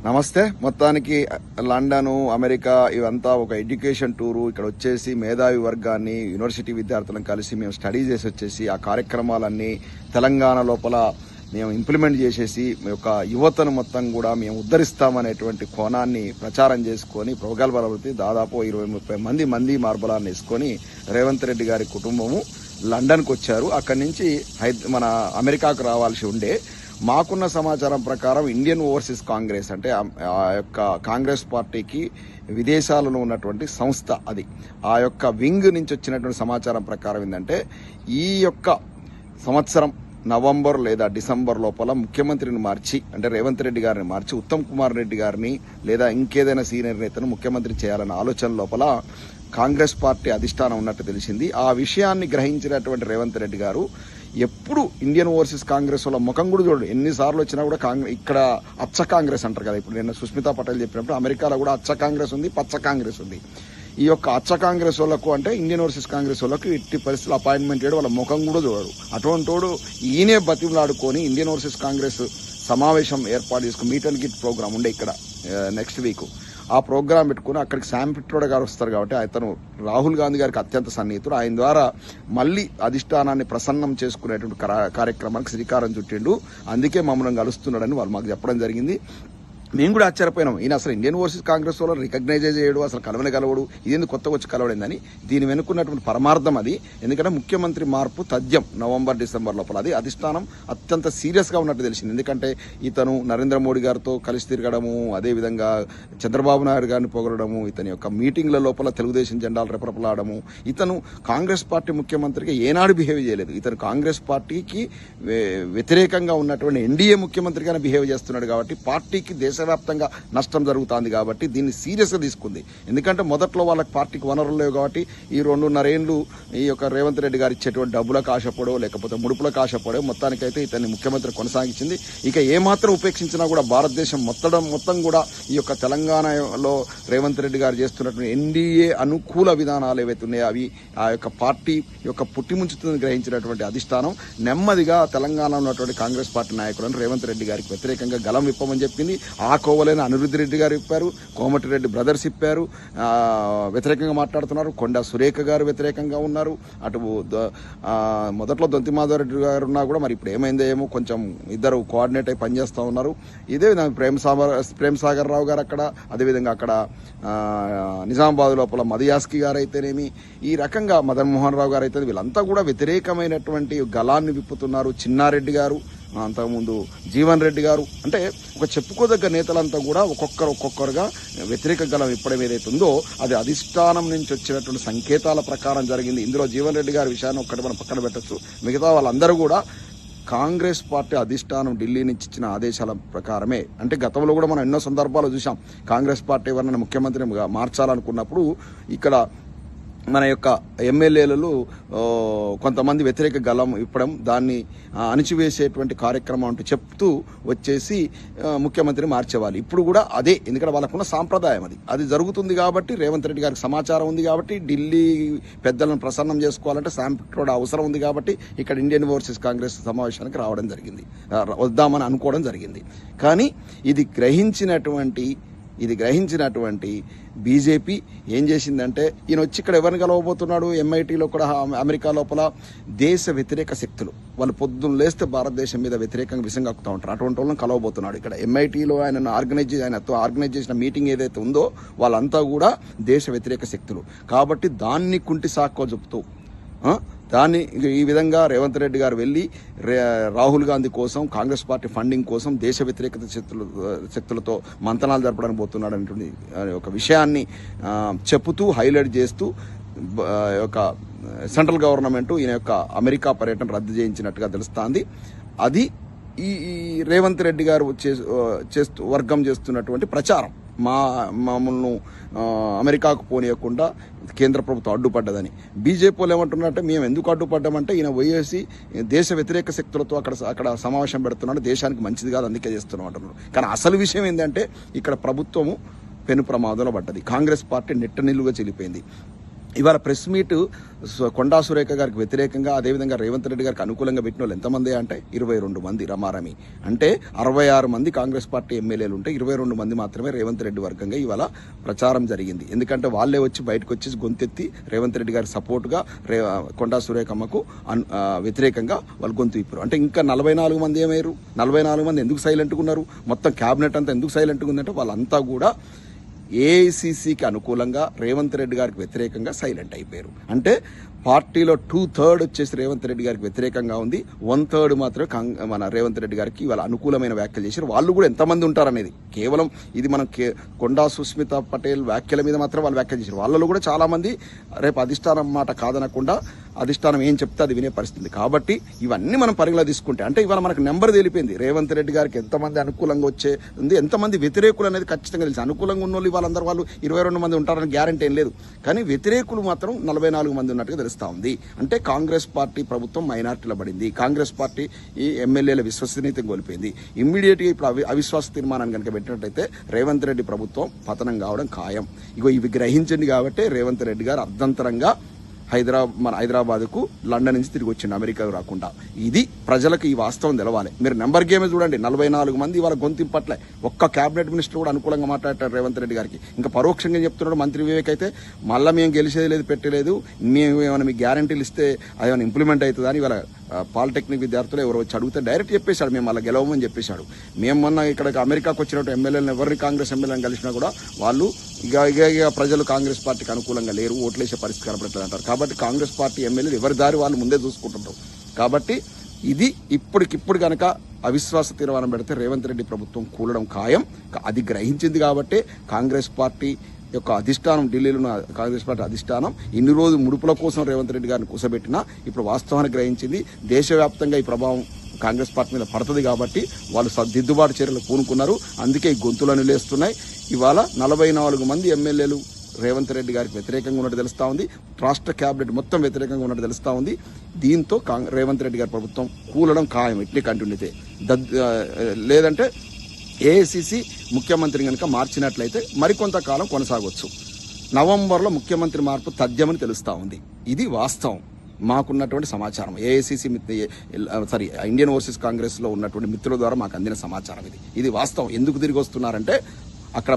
నమస్తే. మొత్తానికి London, America ఇవంతా ఒక ఎడ్యుకేషన్ టూరు. ఇక్కడ వచ్చేసి మేధావి వర్గాన్ని, యూనివర్సిటీ విద్యార్థులను కలిసి మేము స్టడీ చేసి వచ్చేసి ఆ కార్యక్రమాలన్నీ తెలంగాణ లోపల మేము ఇంప్లిమెంట్ చేసేసి మీ యొక్క యువతను మొత్తం కూడా మేము ఉద్ధరిస్తామనేటువంటి కోణాన్ని ప్రచారం చేసుకొని ప్రగల్భాలవృత్తి దాదాపు 20-30 మంది మార్బలాన్ని వేసుకొని రేవంత్ రెడ్డి గారి కుటుంబము లండన్కి వచ్చారు. అక్కడి నుంచి మన అమెరికాకు రావాల్సి ఉండే. మాకున్న సమాచారం ప్రకారం ఇండియన్ ఓవర్సీస్ కాంగ్రెస్ అంటే ఆ యొక్క కాంగ్రెస్ పార్టీకి విదేశాలలో ఉన్నటువంటి సంస్థ అది. ఆ యొక్క వింగ్ నుంచి వచ్చినటువంటి సమాచారం ప్రకారం ఏంటంటే ఈ యొక్క సంవత్సరం నవంబర్ లేదా డిసెంబర్ లోపల ముఖ్యమంత్రిని మార్చి అంటే రేవంత్ రెడ్డి గారిని మార్చి ఉత్తమ్ కుమార్ రెడ్డి గారిని లేదా ఇంకేదైనా సీనియర్ నేతను ముఖ్యమంత్రి చేయాలన్న ఆలోచన లోపల కాంగ్రెస్ పార్టీ అధిష్టానం ఉన్నట్టు తెలిసింది. ఆ విషయాన్ని గ్రహించినటువంటి రేవంత్ రెడ్డి గారు ఎప్పుడు ఇండియన్ ఓవర్సీస్ కాంగ్రెస్ వాళ్ళ ముఖం కూడా చూడండి, ఎన్నిసార్లు వచ్చినా కూడా ఇక్కడ అచ్చ కాంగ్రెస్ అంటారు కదా. ఇప్పుడు నిన్న సుస్మితా పటేల్ చెప్పినప్పుడు అమెరికాలో కూడా అచ్చ కాంగ్రెస్ ఉంది, పచ్చ కాంగ్రెస్ ఉంది. ఈ యొక్క అచ్చ కాంగ్రెస్ వాళ్ళకు అంటే ఇండియన్ ఓవర్సీస్ కాంగ్రెస్ వాళ్ళకు ఇట్టి పరిస్థితులు అపాయింట్మెంట్ చేయడం వాళ్ళ ముఖం కూడా చూడరు. అటువంటివాడు ఈయనే బతిమలాడుకొని ఇండియన్ ఓవర్సీస్ కాంగ్రెస్ సమావేశం ఏర్పాటు చేసుకుని మీట్ అండ్ గిట్ ప్రోగ్రామ్ ఉండే ఇక్కడ నెక్స్ట్ వీక్. ఆ ప్రోగ్రాం పెట్టుకుని అక్కడికి శామ్ పిట్రోడా గారు వస్తారు కాబట్టి అతను రాహుల్ గాంధీ గారికి అత్యంత సన్నిహితుడు. ఆయన ద్వారా మళ్ళీ అధిష్టానాన్ని ప్రసన్నం చేసుకునేటువంటి కార్యక్రమానికి శ్రీకారం చుట్టిండు. అందుకే మమ్మల్ని కలుస్తున్నాడని వాళ్ళు మాకు చెప్పడం జరిగింది. మేము కూడా ఆశ్చర్యపోయినాం. ఈయన అసలు ఇండియన్ ఓవర్సీస్ కాంగ్రెస్ వాళ్ళు రికగ్నైజ్ చేయడు, అసలు కలవడు, ఇదేందుకు కొత్తగా వచ్చి కలవడిందని. దీని వెనుకున్నటువంటి పరమార్థం అది. ఎందుకంటే ముఖ్యమంత్రి మార్పు తథ్యం నవంబర్ డిసెంబర్ లోపల. అది అధిష్టానం అత్యంత సీరియస్గా ఉన్నట్టు తెలిసింది. ఎందుకంటే ఇతను నరేంద్ర మోడీ గారితో కలిసి తిరగడము, అదేవిధంగా చంద్రబాబు నాయుడు గారిని పొగడము, ఇతని యొక్క మీటింగ్ల లోపల తెలుగుదేశం జెండాలు రెపరెపలాడము. ఇతను కాంగ్రెస్ పార్టీ ముఖ్యమంత్రిగా ఏనాడు బిహేవ్ చేయలేదు. ఇతను కాంగ్రెస్ పార్టీకి వ్యతిరేకంగా ఉన్నటువంటి ఎన్డీఏ ముఖ్యమంత్రిగానే బిహేవ్ చేస్తున్నాడు. కాబట్టి పార్టీకి దేశవ్యాప్తంగా నష్టం జరుగుతుంది. కాబట్టి దీన్ని సీరియస్గా తీసుకుంది. ఎందుకంటే మొదట్లో వాళ్ళకి పార్టీకి వనరులు లేవు కాబట్టి ఈ 2.5 ఏళ్లు ఈ యొక్క రేవంత్ రెడ్డి గారు ఇచ్చేటువంటి డబ్బులకు ఆశపడో లేకపోతే ముడుపులకు ఆశపడో మొత్తానికైతే ఇతన్ని ముఖ్యమంత్రి కొనసాగించింది. ఇక ఏమాత్రం ఉపేక్షించినా కూడా భారతదేశం మొత్తం కూడా ఈ యొక్క తెలంగాణలో రేవంత్ రెడ్డి గారు చేస్తున్నటువంటి ఎన్డీఏ అనుకూల విధానాలు ఏవైతే ఉన్నాయో అవి ఆ యొక్క పార్టీ యొక్క పుట్టిముంచుతుందని గ్రహించినటువంటి అధిష్టానం నెమ్మదిగా తెలంగాణలో ఉన్నటువంటి కాంగ్రెస్ పార్టీ నాయకులను రేవంత్ రెడ్డి గారికి వ్యతిరేకంగా గలం విప్పమని చెప్పింది. ఆ కోవలైన అనిరుద్ధ్ రెడ్డి గారు ఇప్పారు, కోమటిరెడ్డి బ్రదర్స్ ఇప్పారు, వ్యతిరేకంగా మాట్లాడుతున్నారు. కొండా సురేఖ గారు వ్యతిరేకంగా ఉన్నారు. అటు మొదట్లో దొంతిమాధవరెడ్డి గారు ఉన్నా కూడా మరి ఇప్పుడు ఏమైందో ఏమో కొంచెం ఇద్దరు కోఆర్డినేట్ అయి పనిచేస్తూ ఉన్నారు. ఇదే విధంగా ప్రేమ్ సాగర్ రావు గారు అక్కడ, అదేవిధంగా అక్కడ నిజామాబాద్ లోపల మధుయాస్కి గారు అయితేనేమి, ఈ రకంగా మదన్ మోహన్ రావు గారు అయితే వీళ్ళంతా కూడా వ్యతిరేకమైనటువంటి గలాన్ని విప్పుతున్నారు. చిన్నారెడ్డి గారు, అంతకుముందు జీవన్ రెడ్డి గారు, అంటే ఒక చెప్పుకోదగ్గ నేతలంతా కూడా ఒక్కొక్కరుగా వ్యతిరేక గలం ఇప్పడం ఏదైతే ఉందో అది అధిష్టానం నుంచి వచ్చినటువంటి సంకేతాల ప్రకారం జరిగింది. ఇందులో జీవన్ రెడ్డి గారి విషయాన్ని ఒక్కటి మనం పక్కన పెట్టచ్చు. మిగతా వాళ్ళందరూ కూడా కాంగ్రెస్ పార్టీ అధిష్టానం ఢిల్లీ నుంచి ఇచ్చిన ఆదేశాల ప్రకారమే. అంటే గతంలో కూడా మనం ఎన్నో సందర్భాలు చూసాం. కాంగ్రెస్ పార్టీ ఎవరైనా ముఖ్యమంత్రిగా మార్చాలనుకున్నప్పుడు ఇక్కడ మన యొక్క ఎమ్మెల్యేలలో కొంతమంది వ్యతిరేక గలం ఇప్పడం, దాన్ని అణిచివేసేటువంటి కార్యక్రమం అంటూ చెప్తూ వచ్చేసి ముఖ్యమంత్రిని మార్చేవాళ్ళు. ఇప్పుడు కూడా అదే, ఎందుకంటే వాళ్ళకున్న సాంప్రదాయం అది జరుగుతుంది. కాబట్టి రేవంత్ రెడ్డి గారికి సమాచారం ఉంది కాబట్టి ఢిల్లీ పెద్దలను ప్రసన్నం చేసుకోవాలంటే శామ్ పిట్రోడా అవసరం ఉంది కాబట్టి ఇక్కడ ఇండియన్ ఓవర్సీస్ కాంగ్రెస్ సమావేశానికి రావడం జరిగింది, వద్దామని అనుకోవడం జరిగింది. కానీ ఇది గ్రహించినటువంటి బీజేపీ ఏం చేసిందంటే ఈయన వచ్చి ఇక్కడ ఎవరిని కలవబోతున్నాడు, ఎంఐటీలో కూడా అమెరికా లోపల దేశ వ్యతిరేక శక్తులు వాళ్ళు పొద్దున్న లేస్తే భారతదేశం మీద వ్యతిరేకంగా విసంగక్కుతూ ఉంటారు. అటువంటి వాళ్ళని కలవబోతున్నాడు. ఇక్కడ ఎంఐటీలో ఆయనతో ఆర్గనైజ్ చేసిన మీటింగ్ ఏదైతే ఉందో వాళ్ళంతా కూడా దేశ వ్యతిరేక శక్తులు. కాబట్టి దాన్ని కుంటి సాక్కో చెప్తూ దాన్ని ఈ విధంగా రేవంత్ రెడ్డి గారు వెళ్ళి రాహుల్ గాంధీ కోసం, కాంగ్రెస్ పార్టీ ఫండింగ్ కోసం దేశ వ్యతిరేకత శక్తులతో మంతనాలు జరపడానికి పోతున్నాడు అనేటువంటి ఒక విషయాన్ని చెబుతూ హైలైట్ చేస్తూ ఒక సెంట్రల్ గవర్నమెంట్ ఈయన యొక్క అమెరికా పర్యటన రద్దు చేయించినట్టుగా తెలుస్తోంది. అది ఈ రేవంత్ రెడ్డి గారు వర్గం చేస్తున్నటువంటి ప్రచారం. మమ్మల్ని అమెరికాకు పోనీయకుండా కేంద్ర ప్రభుత్వం అడ్డుపడ్డదని. బీజేపీ వాళ్ళు ఏమంటున్నారంటే మేము ఎందుకు అడ్డుపడ్డామంటే ఈయన పోయేసి దేశ వ్యతిరేక శక్తులతో అక్కడ సమావేశం పెడుతున్నాడు, దేశానికి మంచిది కాదు అందుకే చేస్తున్నాం అంటున్నారు. కానీ అసలు విషయం ఏంటంటే ఇక్కడ ప్రభుత్వము పెను ప్రమాదంలో పడ్డది. కాంగ్రెస్ పార్టీ నిట్టనిల్లుగా చెల్లిపోయింది. ఇవాళ ప్రెస్ మీట్ కొండా సురేఖ గారికి వ్యతిరేకంగా అదేవిధంగా రేవంత్ రెడ్డి గారికి అనుకూలంగా పెట్టిన వాళ్ళు ఎంతమంది అంటే 22 మంది రమారమి. అంటే 66 మంది కాంగ్రెస్ పార్టీ ఎమ్మెల్యేలు ఉంటే 22 మంది మాత్రమే రేవంత్ రెడ్డి వర్గంగా ఇవాళ ప్రచారం జరిగింది. ఎందుకంటే వాళ్ళే వచ్చి బయటకు వచ్చి గొంతెత్తి రేవంత్ రెడ్డి గారి సపోర్ట్గా కొండా సురేఖమ్మకు వ్యతిరేకంగా వాళ్ళు గొంతు ఇప్పారు. అంటే ఇంకా 44 మంది ఏమయ్యారు? 44 మంది ఎందుకు సైలెంట్గా ఉన్నారు? మొత్తం క్యాబినెట్ అంతా ఎందుకు సైలెంట్గా ఉందంటే వాళ్ళంతా కూడా ఏఐసీసీకి అనుకూలంగా రేవంత్ రెడ్డి గారికి వ్యతిరేకంగా సైలెంట్ అయిపోయారు. అంటే పార్టీలో 2/3 వచ్చేసి రేవంత్ రెడ్డి గారికి వ్యతిరేకంగా ఉంది, 1/3 మాత్రమే మన రేవంత్ రెడ్డి గారికి ఇవాళ అనుకూలమైన వ్యాఖ్యలు చేశారు. వాళ్ళు కూడా ఎంతమంది ఉంటారనేది కేవలం ఇది మనం కొండా సుస్మిత పటేల్ వ్యాఖ్యల మీద మాత్రం వాళ్ళు వ్యాఖ్యలు చేశారు. వాళ్ళలో కూడా చాలా మంది రేపు అధిష్టానం మాట కాదనకుండా అధిష్టానం ఏం చెప్తే అది వినే పరిస్థితి. కాబట్టి ఇవన్నీ మనం పరిగణలో తీసుకుంటే అంటే ఇవాళ మనకు నెంబర్ తెలిపింది రేవంత్ రెడ్డి గారికి ఎంతమంది అనుకూలంగా వచ్చే ఉంది, ఎంతమంది వ్యతిరేకులు అనేది ఖచ్చితంగా తెలుసు. అనుకూలంగా ఉన్న వాళ్ళందరూ వాళ్ళు 22 మంది ఉంటారని గ్యారంటీ ఏం లేదు, కానీ వ్యతిరేకులు మాత్రం 44 మంది ఉన్నట్టుగా తెలుస్తా ఉంది. అంటే కాంగ్రెస్ పార్టీ ప్రభుత్వం మైనార్టీలో పడింది, కాంగ్రెస్ పార్టీ ఈ ఎమ్మెల్యేల విశ్వసనీయతను కోల్పోయింది. ఇమ్మీడియట్గా ఇప్పుడు అవిశ్వాస తీర్మానాన్ని కనుక పెట్టినట్టయితే రేవంత్ రెడ్డి ప్రభుత్వం పతనం కావడం ఖాయం. ఇవి గ్రహించండి కాబట్టి రేవంత్ రెడ్డి గారు అర్ధంతరంగా హైదరాబాద్కు లండన్ నుంచి తిరిగి వచ్చిండు, అమెరికా రాకుండా. ఇది ప్రజలకు ఈ వాస్తవం తెలవాలి. మీరు నెంబర్ గేమే చూడండి, 44 మంది ఇవాళ గొంతింపట్లే. ఒక్క క్యాబినెట్ మినిస్టర్ కూడా అనుకూలంగా మాట్లాడారు రేవంత్ రెడ్డి గారికి. ఇంకా పరోక్షంగా చెప్తున్నాడు మంత్రి వివేక్ అయితే, మళ్ళీ మేము గెలిచేది లేదు పెట్టలేదు, మేము ఏమైనా మీకు గ్యారంటీలు ఇస్తే అదేమైనా ఇంప్లిమెంట్ అవుతుందా అని ఇవాళ పాలిటెక్నిక్ విద్యార్థులు ఎవరు వచ్చి అడిగితే డైరెక్ట్ చెప్పేశాడు, మేము అలా గెలవమని చెప్పేశాడు. మేము మొన్న ఇక్కడ అమెరికాకు వచ్చినట్టు ఎమ్మెల్యేలను ఎవరిని కాంగ్రెస్ ఎమ్మెల్యేలను కలిసినా కూడా వాళ్ళు ఇక ప్రజలు కాంగ్రెస్ పార్టీకి అనుకూలంగా లేరు, ఓట్లేసే పరిస్థితి కనపడట్లేదు అంటారు. కాబట్టి కాంగ్రెస్ పార్టీ ఎమ్మెల్యేలు ఎవరి దారి వాళ్ళు ముందే చూసుకుంటుంటారు. కాబట్టి ఇది ఇప్పటికిప్పుడు కనుక అవిశ్వాస తీర్మానం పెడితే రేవంత్ రెడ్డి ప్రభుత్వం కూలడం ఖాయం. అది గ్రహించింది కాబట్టి కాంగ్రెస్ పార్టీ యొక్క అధిష్టానం, ఢిల్లీలో ఉన్న కాంగ్రెస్ పార్టీ అధిష్టానం ఇన్ని రోజు ముడుపుల కోసం రేవంత్ రెడ్డి గారిని కూసబెట్టినా ఇప్పుడు వాస్తవాన్ని గ్రహించింది. దేశవ్యాప్తంగా ఈ ప్రభావం కాంగ్రెస్ పార్టీ మీద పడుతుంది కాబట్టి వాళ్ళు దిద్దుబాటు చర్యలు పూనుకున్నారు. అందుకే ఈ గొంతులను లేస్తున్నాయి. ఇవాళ 44 మంది ఎమ్మెల్యేలు రేవంత్ రెడ్డి గారికి వ్యతిరేకంగా ఉన్నట్టు తెలుస్తా ఉంది. రాష్ట్ర కేబినెట్ మొత్తం వ్యతిరేకంగా ఉన్నట్టు తెలుస్తా ఉంది. దీంతో రేవంత్ రెడ్డి గారి ప్రభుత్వం కూలడం ఖాయం ఇట్లే కంటిన్యూతే. లేదంటే ఏఐసీసీ ముఖ్యమంత్రిని కనుక మార్చినట్లయితే మరికొంతకాలం కొనసాగవచ్చు. నవంబర్లో ముఖ్యమంత్రి మార్పు తథ్యమని తెలుస్తా ఉంది. ఇది వాస్తవం, మాకున్నటువంటి సమాచారం. ఏఐసీసీ ఇండియన్ ఓవర్సీస్ కాంగ్రెస్ లో ఉన్నటువంటి మిత్రుల ద్వారా మాకు అందిన సమాచారం ఇది వాస్తవం. ఎందుకు తిరిగి వస్తున్నారంటే అక్కడ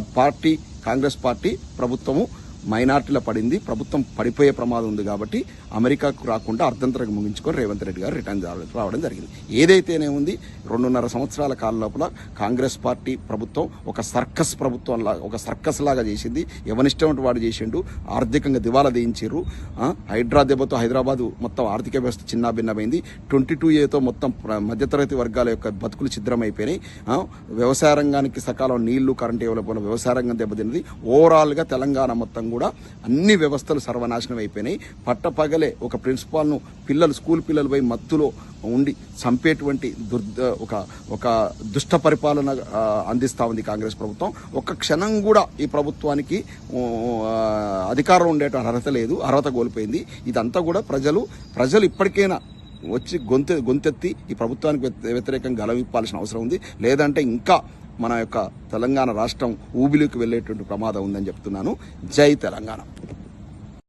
కాంగ్రెస్ పార్టీ ప్రభుత్వము మైనార్టీలో పడింది, ప్రభుత్వం పడిపోయే ప్రమాదం ఉంది కాబట్టి అమెరికాకు రాకుండా అర్ధంతరంగా ముగించుకొని రేవంత్ రెడ్డి గారు రిటర్న్ రావడం జరిగింది. ఏదైతేనే ఉంది 2.5 సంవత్సరాల కాలం లోపల కాంగ్రెస్ పార్టీ ప్రభుత్వం ఒక సర్కస్ లాగా చేసింది. ఎవరిష్టం వాడు చేసిండు, ఆర్థికంగా దివాలా తీయించారు. హైడ్రా దెబ్బతో హైదరాబాద్ మొత్తం ఆర్థిక వ్యవస్థ చిన్నాభిన్నమైంది. 22A మొత్తం మధ్యతరగతి వర్గాల యొక్క బతుకులు ఛిద్రమైపోయినాయి. వ్యవసాయ రంగానికి సకాలం నీళ్లు, కరెంటు ఇవ్వలేకపోయిన వ్యవసాయ రంగం దెబ్బతిన్నది. ఓవరాల్గా తెలంగాణ మొత్తం కూడా అన్ని వ్యవస్థలు సర్వనాశనం అయిపోయినాయి. పట్టపగలే ఒక ప్రిన్సిపాల్ను స్కూల్ పిల్లలు పోయి మత్తులో ఉండి చంపేటువంటి ఒక దుష్ట పరిపాలన అందిస్తా ఉంది కాంగ్రెస్ ప్రభుత్వం. ఒక్క క్షణం కూడా ఈ ప్రభుత్వానికి అధికారం ఉండేట అర్హత లేదు, అర్హత కోల్పోయింది. ఇదంతా కూడా ప్రజలు ఇప్పటికైనా వచ్చి గొంతెత్తి ఈ ప్రభుత్వానికి వ్యతిరేకంగా గలవిప్పాల్సిన అవసరం ఉంది. లేదంటే ఇంకా మన యొక్క తెలంగాణ రాష్ట్రం ఊబిలోకి వెళ్లేటువంటి ప్రమాదం ఉందని చెప్తున్నాను. జై తెలంగాణ.